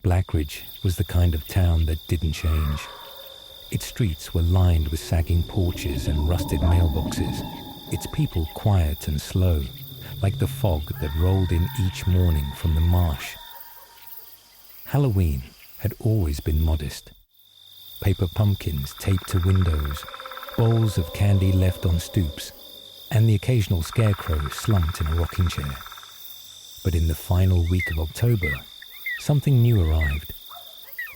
Blackridge was the kind of town that didn't change. Its streets were lined with sagging porches and rusted mailboxes, its people quiet and slow, like the fog that rolled in each morning from the marsh. Halloween had always been modest. Paper pumpkins taped to windows, bowls of candy left on stoops, and the occasional scarecrow slumped in a rocking chair. But in the final week of October, something new arrived.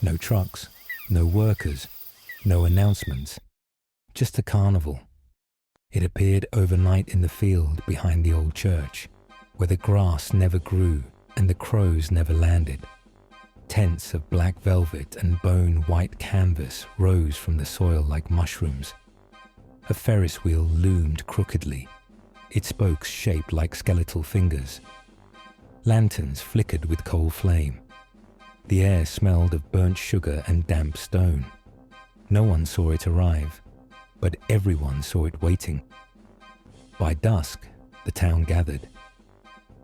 No trucks, no workers, no announcements, just a carnival. It appeared overnight in the field behind the old church, where the grass never grew and the crows never landed. Tents of black velvet and bone-white canvas rose from the soil like mushrooms. A Ferris wheel loomed crookedly, its spokes shaped like skeletal fingers. Lanterns flickered with coal flame. The air smelled of burnt sugar and damp stone. No one saw it arrive, but everyone saw it waiting. By dusk, the town gathered.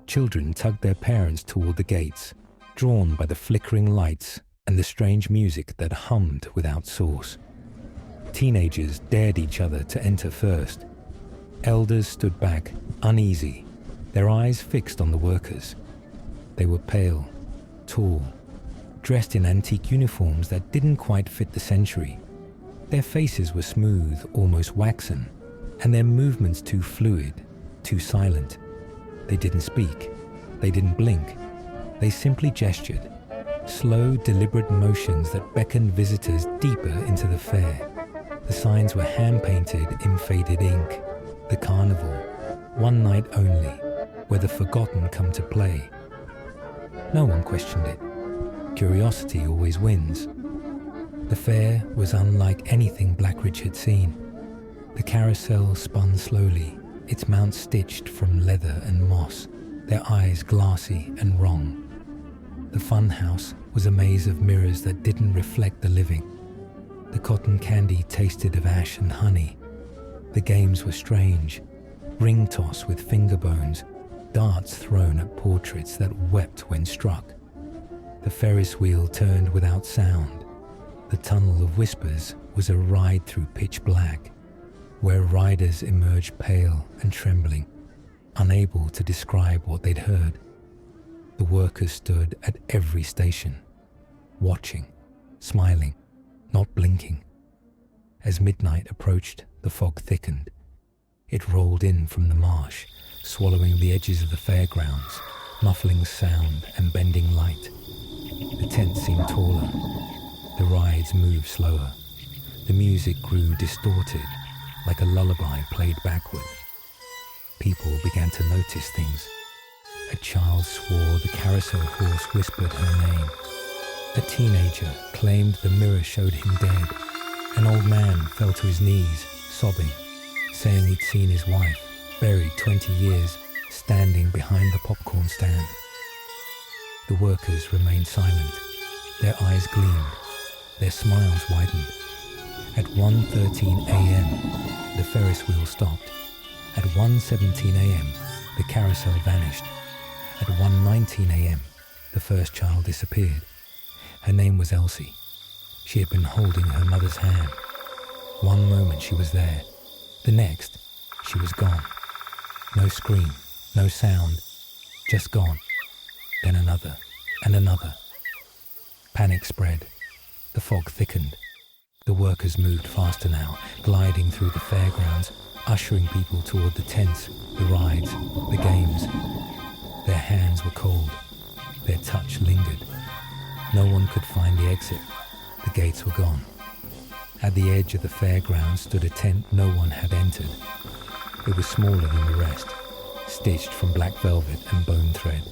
Children tugged their parents toward the gates, drawn by the flickering lights and the strange music that hummed without source. Teenagers dared each other to enter first. Elders stood back, uneasy, their eyes fixed on the workers. They were pale, tall, dressed in antique uniforms that didn't quite fit the century. Their faces were smooth, almost waxen, and their movements too fluid, too silent. They didn't speak. They didn't blink. They simply gestured, slow, deliberate motions that beckoned visitors deeper into the fair. The signs were hand-painted in faded ink. The carnival, one night only, where the forgotten come to play. No one questioned it. Curiosity always wins. The fair was unlike anything Blackridge had seen. The carousel spun slowly, its mounts stitched from leather and moss, their eyes glassy and wrong. The fun house was a maze of mirrors that didn't reflect the living. The cotton candy tasted of ash and honey. The games were strange, ring toss with finger bones, darts thrown at portraits that wept when struck. The Ferris wheel turned without sound. The tunnel of whispers was a ride through pitch black, where riders emerged pale and trembling, unable to describe what they'd heard. The workers stood at every station, watching, smiling, not blinking. As midnight approached, the fog thickened. It rolled in from the marsh, swallowing the edges of the fairgrounds, muffling sound and bending light. The tents seemed taller. The rides moved slower. The music grew distorted, like a lullaby played backward. People began to notice things. A child swore the carousel horse whispered her name. A teenager claimed the mirror showed him dead. An old man fell to his knees, sobbing, saying he'd seen his wife, buried 20 years, standing behind the popcorn stand. The workers remained silent. Their eyes gleamed. Their smiles widened. At 1:13 a.m., the Ferris wheel stopped. At 1:17 a.m., the carousel vanished. At 1:19 a.m., the first child disappeared. Her name was Elsie. She had been holding her mother's hand. One moment she was there. The next, she was gone. No scream, no sound, just gone. Then another, and another. Panic spread. The fog thickened. The workers moved faster now, gliding through the fairgrounds, ushering people toward the tents, the rides, the games. Their hands were cold. Their touch lingered. No one could find the exit. The gates were gone. At the edge of the fairgrounds stood a tent no one had entered. It was smaller than the rest, stitched from black velvet and bone thread.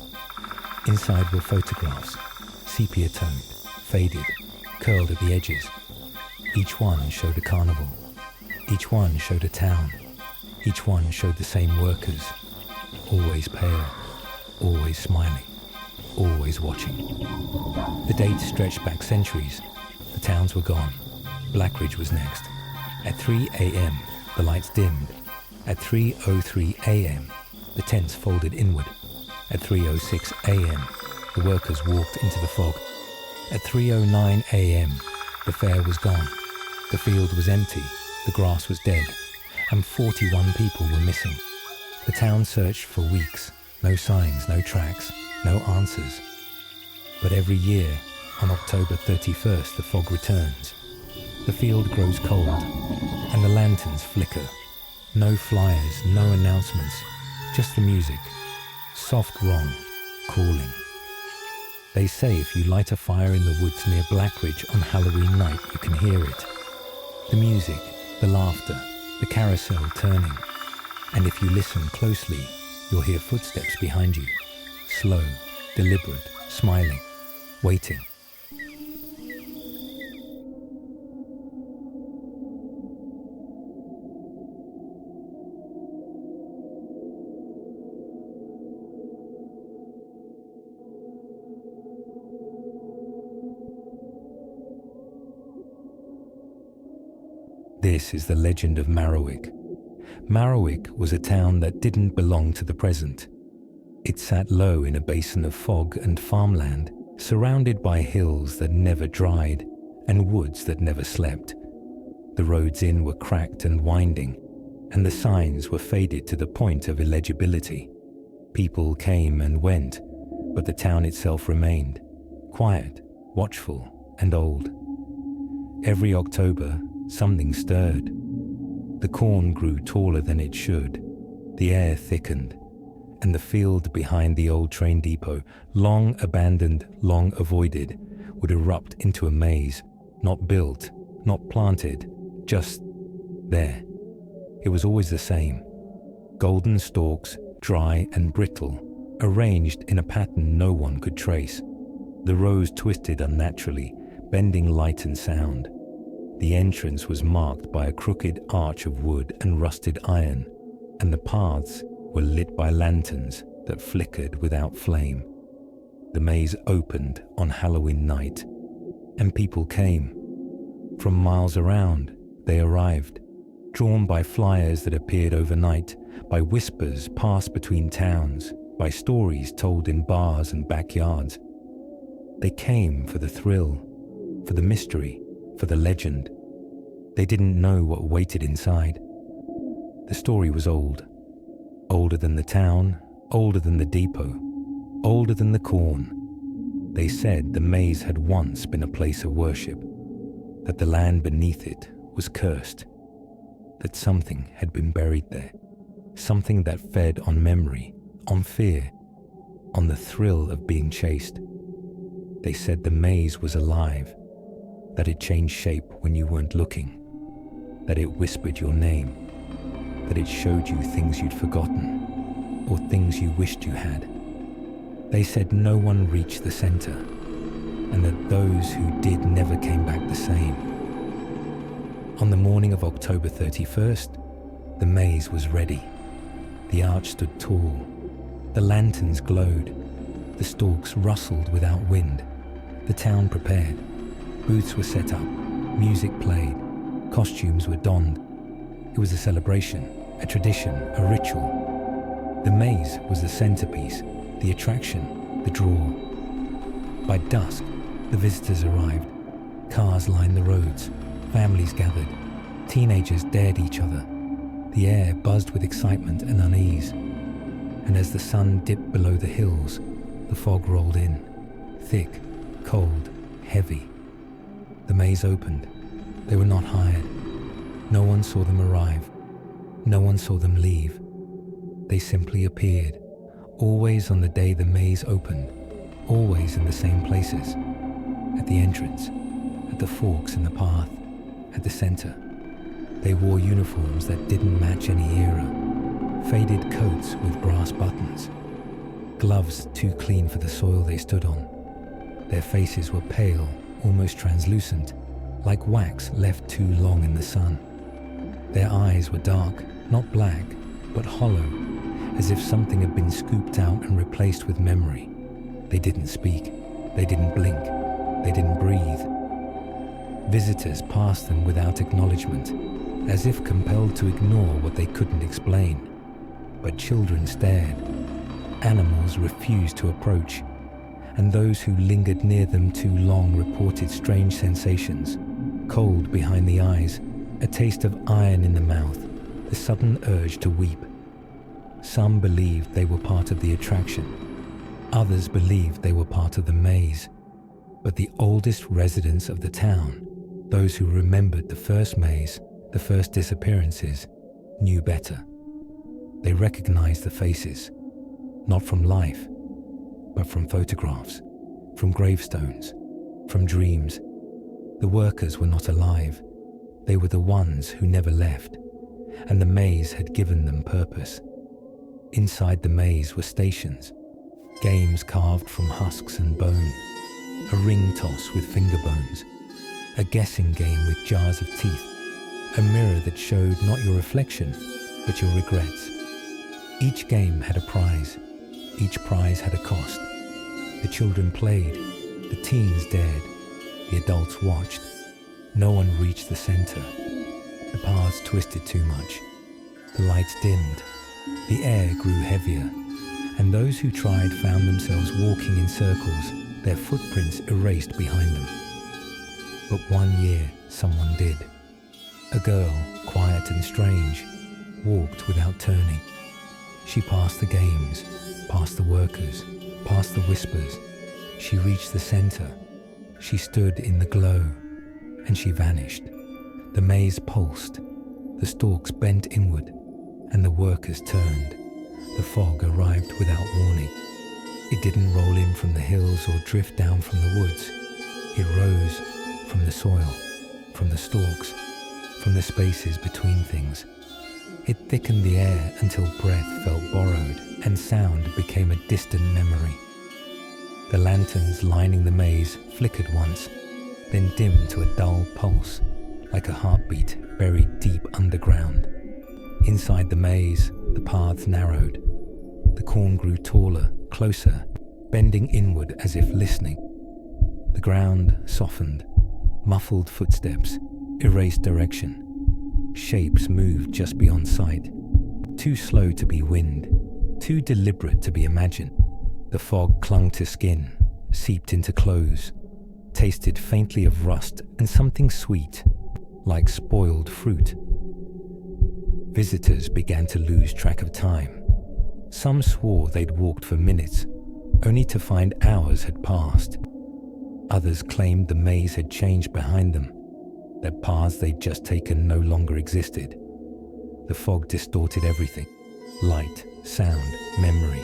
Inside were photographs, sepia-toned, faded, curled at the edges. Each one showed a carnival. Each one showed a town. Each one showed the same workers, always pale, always smiling, always watching. The dates stretched back centuries. The towns were gone. Blackridge was next. At 3 a.m., the lights dimmed. At 3:03 a.m., the tents folded inward. At 3:06 a.m., the workers walked into the fog. At 3:09 a.m., the fair was gone. The field was empty, the grass was dead, and 41 people were missing. The town searched for weeks. No signs, no tracks, no answers. But every year, on October 31st, the fog returns. The field grows cold, and the lanterns flicker. No flyers, no announcements, just the music. Soft wrong, calling. They say if you light a fire in the woods near Blackridge on Halloween night, you can hear it. The music, the laughter, the carousel turning. And if you listen closely, you'll hear footsteps behind you. Slow, deliberate, smiling, waiting. This is the legend of Marrowick. Marrowick was a town that didn't belong to the present. It sat low in a basin of fog and farmland, surrounded by hills that never dried and woods that never slept. The roads in were cracked and winding, and the signs were faded to the point of illegibility. People came and went, but the town itself remained, quiet, watchful, and old. Every October, something stirred. The corn grew taller than it should, the air thickened, and the field behind the old train depot, long abandoned, long avoided, would erupt into a maze, not built, not planted, just there. It was always the same. Golden stalks, dry and brittle, arranged in a pattern no one could trace. The rows twisted unnaturally, bending light and sound. The entrance was marked by a crooked arch of wood and rusted iron, and the paths were lit by lanterns that flickered without flame. The maze opened on Halloween night, and people came. From miles around, they arrived, drawn by flyers that appeared overnight, by whispers passed between towns, by stories told in bars and backyards. They came for the thrill, for the mystery, for the legend. They didn't know what waited inside. The story was old. Older than the town, older than the depot, older than the corn. They said the maze had once been a place of worship, that the land beneath it was cursed, that something had been buried there, something that fed on memory, on fear, on the thrill of being chased. They said the maze was alive, that it changed shape when you weren't looking, that it whispered your name, that it showed you things you'd forgotten, or things you wished you had. They said no one reached the center, and that those who did never came back the same. On the morning of October 31st, the maze was ready. The arch stood tall. The lanterns glowed. The stalks rustled without wind. The town prepared. Booths were set up. Music played. Costumes were donned. It was a celebration, a tradition, a ritual. The maze was the centerpiece, the attraction, the draw. By dusk, the visitors arrived. Cars lined the roads. Families gathered. Teenagers dared each other. The air buzzed with excitement and unease. And as the sun dipped below the hills, the fog rolled in. Thick, cold, heavy. The maze opened. They were not hired. No one saw them arrive. No one saw them leave. They simply appeared, always on the day the maze opened, always in the same places, at the entrance, at the forks in the path, at the center. They wore uniforms that didn't match any era, faded coats with brass buttons, gloves too clean for the soil they stood on. Their faces were pale, almost translucent, like wax left too long in the sun. Their eyes were dark, not black, but hollow, as if something had been scooped out and replaced with memory. They didn't speak, they didn't blink, they didn't breathe. Visitors passed them without acknowledgement, as if compelled to ignore what they couldn't explain. But children stared. Animals refused to approach, and those who lingered near them too long reported strange sensations: cold behind the eyes, a taste of iron in the mouth, the sudden urge to weep. Some believed they were part of the attraction. Others believed they were part of the maze. But the oldest residents of the town, those who remembered the first maze, the first disappearances, knew better. They recognized the faces, not from life, but from photographs, from gravestones, from dreams. The workers were not alive. They were the ones who never left, and the maze had given them purpose. Inside the maze were stations, games carved from husks and bone, a ring toss with finger bones, a guessing game with jars of teeth, a mirror that showed not your reflection, but your regrets. Each game had a prize. Each prize had a cost. The children played. The teens dared. The adults watched. No one reached the center. The paths twisted too much. The lights dimmed. The air grew heavier. And those who tried found themselves walking in circles, their footprints erased behind them. But one year, someone did. A girl, quiet and strange, walked without turning. She passed the games, past the workers, past the whispers. She reached the center. She stood in the glow, and she vanished. The maze pulsed. The stalks bent inward, and the workers turned. The fog arrived without warning. It didn't roll in from the hills or drift down from the woods. It rose from the soil, from the stalks, from the spaces between things. It thickened the air until breath felt borrowed and sound became a distant memory. The lanterns lining the maze flickered once, then dimmed to a dull pulse, like a heartbeat buried deep underground. Inside the maze, the paths narrowed. The corn grew taller, closer, bending inward as if listening. The ground softened. Muffled footsteps erased direction. Shapes moved just beyond sight, too slow to be wind, too deliberate to be imagined. The fog clung to skin, seeped into clothes, tasted faintly of rust and something sweet, like spoiled fruit. Visitors began to lose track of time. Some swore they'd walked for minutes, only to find hours had passed. Others claimed the maze had changed behind them, that paths they'd just taken no longer existed. The fog distorted everything: light, sound, memory.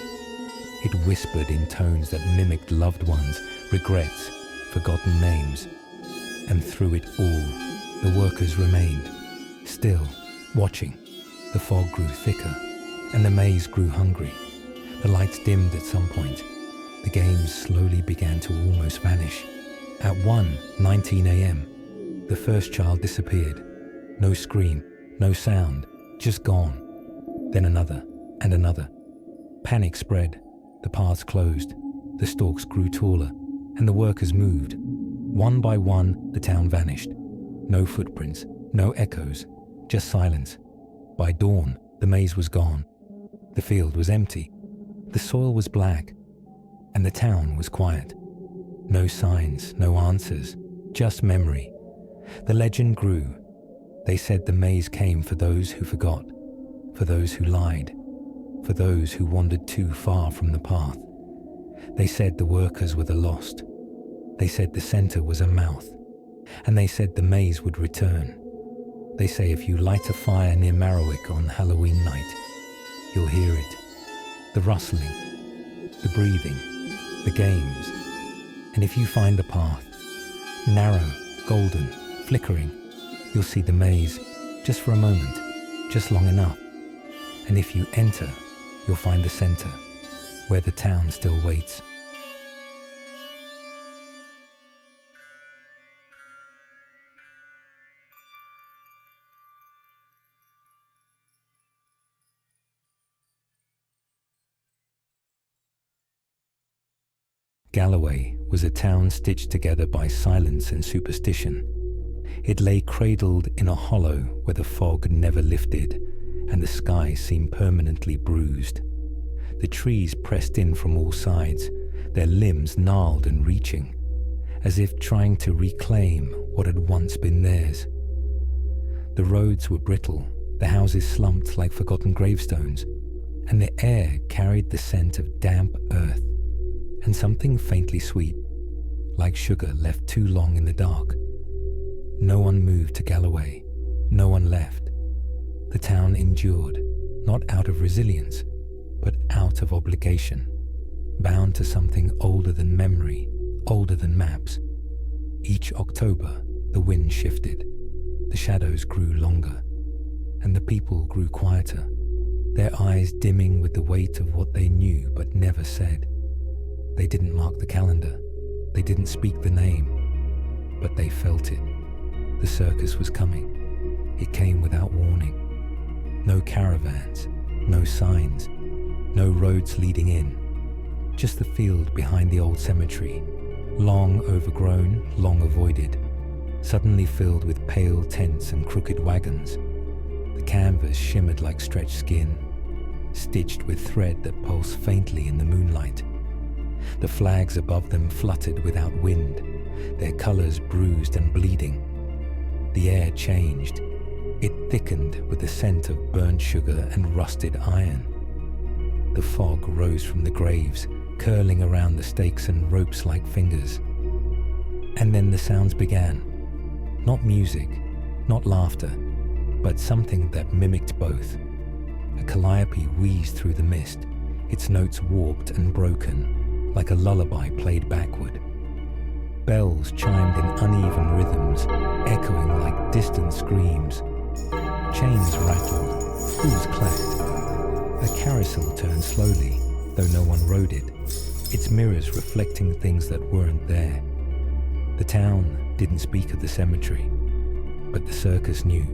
It whispered in tones that mimicked loved ones, regrets, forgotten names. And through it all, the workers remained, still, watching. The fog grew thicker, and the maze grew hungry. The lights dimmed at some point. The games slowly began to almost vanish. At 1:19 a.m., the first child disappeared. No scream, no sound, just gone. Then another, and another. Panic spread. The paths closed. The stalks grew taller, and the workers moved. One by one, the town vanished. No footprints, no echoes, just silence. By dawn, the maze was gone. The field was empty. The soil was black, and the town was quiet. No signs, no answers, just memory. The legend grew. They said the maze came for those who forgot, for those who lied, for those who wandered too far from the path. They said the workers were the lost. They said the center was a mouth, and they said the maze would return. They say if you light a fire near Marrowick on Halloween night, you'll hear it. The rustling, the breathing, the games. And if you find the path, narrow, golden, flickering, you'll see the maze, just for a moment, just long enough. And if you enter, you'll find the center, where the town still waits. Galloway was a town stitched together by silence and superstition. It lay cradled in a hollow where the fog never lifted, and the sky seemed permanently bruised. The trees pressed in from all sides, their limbs gnarled and reaching, as if trying to reclaim what had once been theirs. The roads were brittle, the houses slumped like forgotten gravestones, and the air carried the scent of damp earth and something faintly sweet, like sugar left too long in the dark. No one moved to Galloway. No one left. The town endured, not out of resilience, but out of obligation, bound to something older than memory, older than maps. Each October, the wind shifted, the shadows grew longer, and the people grew quieter, their eyes dimming with the weight of what they knew but never said. They didn't mark the calendar, they didn't speak the name, but they felt it. The circus was coming. It came without warning. No caravans, no signs, no roads leading in. Just the field behind the old cemetery, long overgrown, long avoided, suddenly filled with pale tents and crooked wagons. The canvas shimmered like stretched skin, stitched with thread that pulsed faintly in the moonlight. The flags above them fluttered without wind, their colors bruised and bleeding. The air changed. It thickened with the scent of burnt sugar and rusted iron. The fog rose from the graves, curling around the stakes and ropes like fingers. And then the sounds began. Not music, not laughter, but something that mimicked both. A calliope wheezed through the mist, its notes warped and broken, like a lullaby played backward. Bells chimed in uneven rhythms, echoing like distant screams. Chains rattled, hooves clacked. A carousel turned slowly, though no one rode it, its mirrors reflecting things that weren't there. The town didn't speak of the cemetery, but the circus knew.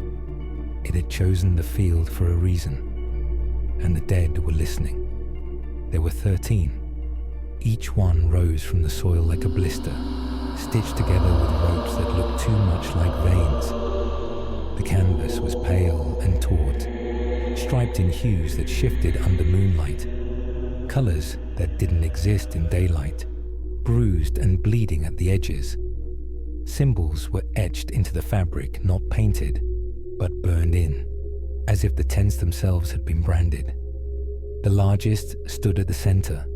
It had chosen the field for a reason, and the dead were listening. There were 13. Each one rose from the soil like a blister, stitched together with ropes that looked too much like veins. The canvas was pale and taut, striped in hues that shifted under moonlight, colors that didn't exist in daylight, bruised and bleeding at the edges. Symbols were etched into the fabric, not painted, but burned in, as if the tents themselves had been branded. The largest stood at the center,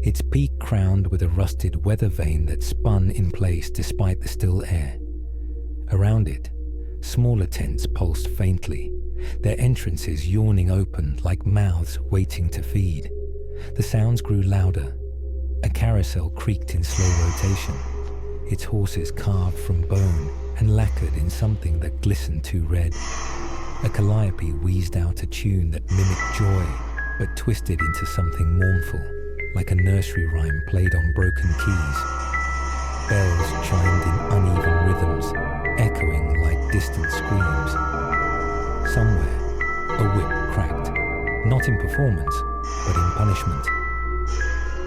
its peak crowned with a rusted weather vane that spun in place despite the still air. Around it, smaller tents pulsed faintly, their entrances yawning open like mouths waiting to feed. The sounds grew louder. A carousel creaked in slow rotation, its horses carved from bone and lacquered in something that glistened too red. A calliope wheezed out a tune that mimicked joy, but twisted into something mournful, like a nursery rhyme played on broken keys. Bells chimed in uneven rhythms, echoing like distant screams. Somewhere, a whip cracked, not in performance, but in punishment.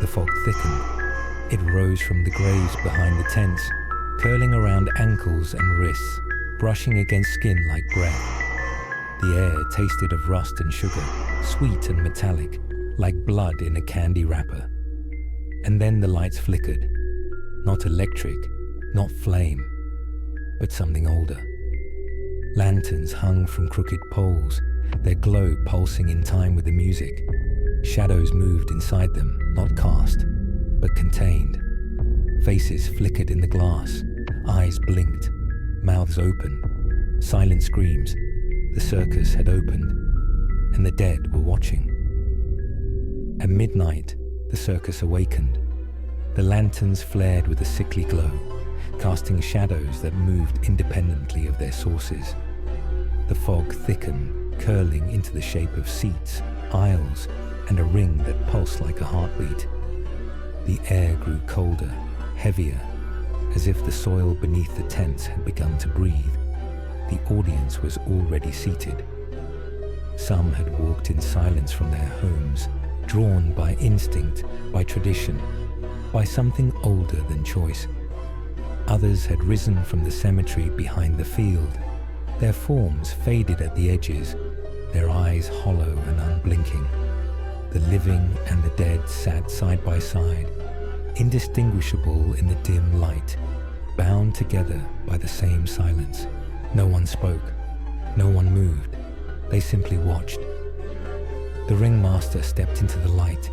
The fog thickened. It rose from the graves behind the tents, curling around ankles and wrists, brushing against skin like breath. The air tasted of rust and sugar, sweet and metallic, like blood in a candy wrapper. And then the lights flickered. Not electric, not flame, but something older. Lanterns hung from crooked poles, their glow pulsing in time with the music. Shadows moved inside them, not cast, but contained. Faces flickered in the glass, eyes blinked, mouths open, silent screams. The circus had opened, and the dead were watching. At midnight, the circus awakened. The lanterns flared with a sickly glow, casting shadows that moved independently of their sources. The fog thickened, curling into the shape of seats, aisles, and a ring that pulsed like a heartbeat. The air grew colder, heavier, as if the soil beneath the tents had begun to breathe. The audience was already seated. Some had walked in silence from their homes, drawn by instinct, by tradition, by something older than choice. Others had risen from the cemetery behind the field, their forms faded at the edges, their eyes hollow and unblinking. The living and the dead sat side by side, indistinguishable in the dim light, bound together by the same silence. No one spoke, no one moved, they simply watched. The ringmaster stepped into the light.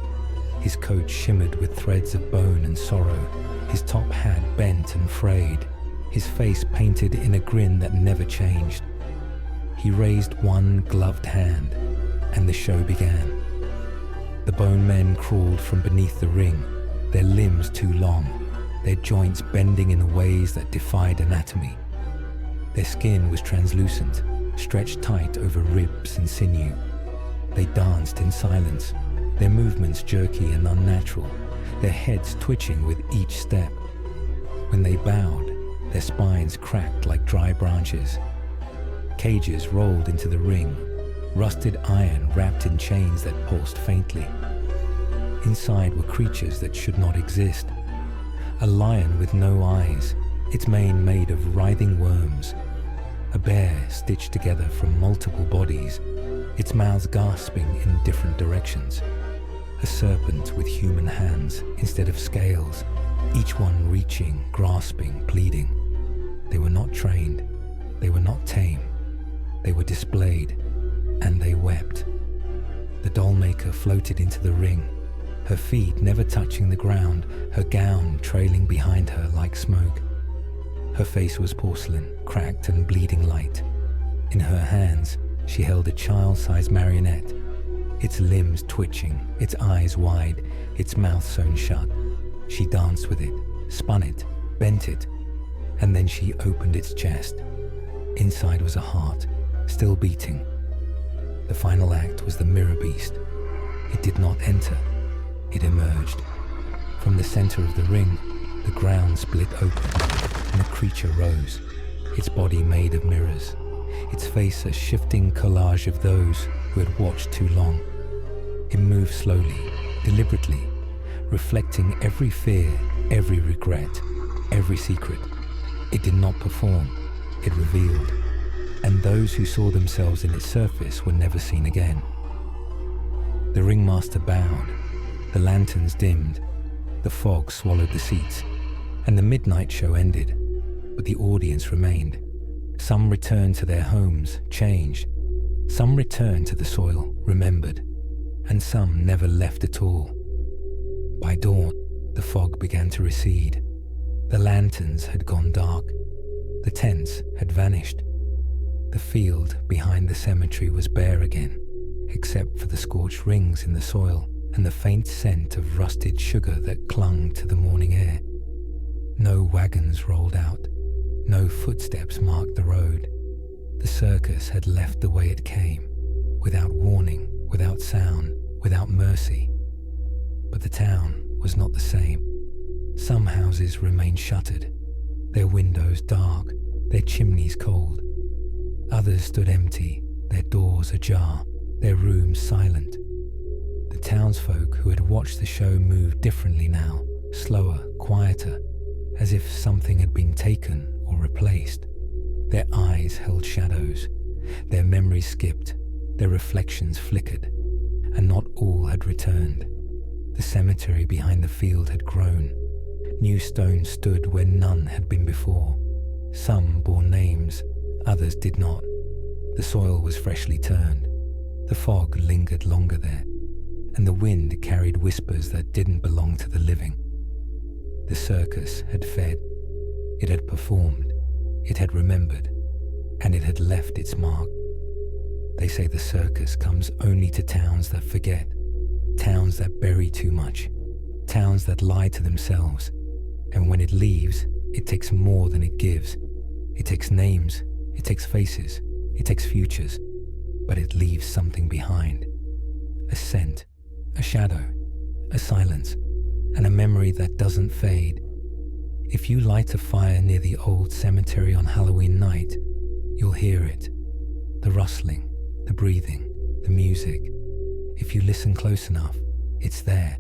His coat shimmered with threads of bone and sorrow, his top hat bent and frayed, his face painted in a grin that never changed. He raised one gloved hand, and the show began. The bone men crawled from beneath the ring, their limbs too long, their joints bending in ways that defied anatomy. Their skin was translucent, stretched tight over ribs and sinew. They danced in silence, their movements jerky and unnatural, their heads twitching with each step. When they bowed, their spines cracked like dry branches. Cages rolled into the ring, rusted iron wrapped in chains that pulsed faintly. Inside were creatures that should not exist. A lion with no eyes, its mane made of writhing worms. A bear stitched together from multiple bodies, its mouths gasping in different directions. A serpent with human hands instead of scales, each one reaching, grasping, pleading. They were not trained, they were not tame, they were displayed, and they wept. The dollmaker floated into the ring, her feet never touching the ground, her gown trailing behind her like smoke. Her face was porcelain, cracked and bleeding light. In her hands, she held a child-sized marionette, its limbs twitching, its eyes wide, its mouth sewn shut. She danced with it, spun it, bent it, and then she opened its chest. Inside was a heart, still beating. The final act was the mirror beast. It did not enter, it emerged. From the center of the ring, the ground split open, and a creature rose, its body made of mirrors, its face a shifting collage of those who had watched too long. It moved slowly, deliberately, reflecting every fear, every regret, every secret. It did not perform, it revealed, and those who saw themselves in its surface were never seen again. The ringmaster bowed, the lanterns dimmed, the fog swallowed the seats, and the midnight show ended, but the audience remained. Some returned to their homes, changed. Some returned to the soil, remembered, and some never left at all. By dawn, the fog began to recede. The lanterns had gone dark. The tents had vanished. The field behind the cemetery was bare again, except for the scorched rings in the soil and the faint scent of rusted sugar that clung to the morning air. No wagons rolled out. No footsteps marked the road. The circus had left the way it came, without warning, without sound, without mercy. But the town was not the same. Some houses remained shuttered, their windows dark, their chimneys cold. Others stood empty, their doors ajar, their rooms silent. The townsfolk who had watched the show moved differently now, slower, quieter, as if something had been taken or replaced. Their eyes held shadows, their memories skipped, their reflections flickered, and not all had returned. The cemetery behind the field had grown. New stones stood where none had been before. Some bore names, others did not. The soil was freshly turned. The fog lingered longer there, and the wind carried whispers that didn't belong to the living. The circus had fed. It had performed. It had remembered. And it had left its mark. They say the circus comes only to towns that forget, towns that bury too much, towns that lie to themselves. And when it leaves, it takes more than it gives. It takes names, it takes faces, it takes futures, but it leaves something behind. A scent, a shadow, a silence, and a memory that doesn't fade. If you light a fire near the old cemetery on Halloween night, you'll hear it. The rustling, the breathing, the music. If you listen close enough, it's there.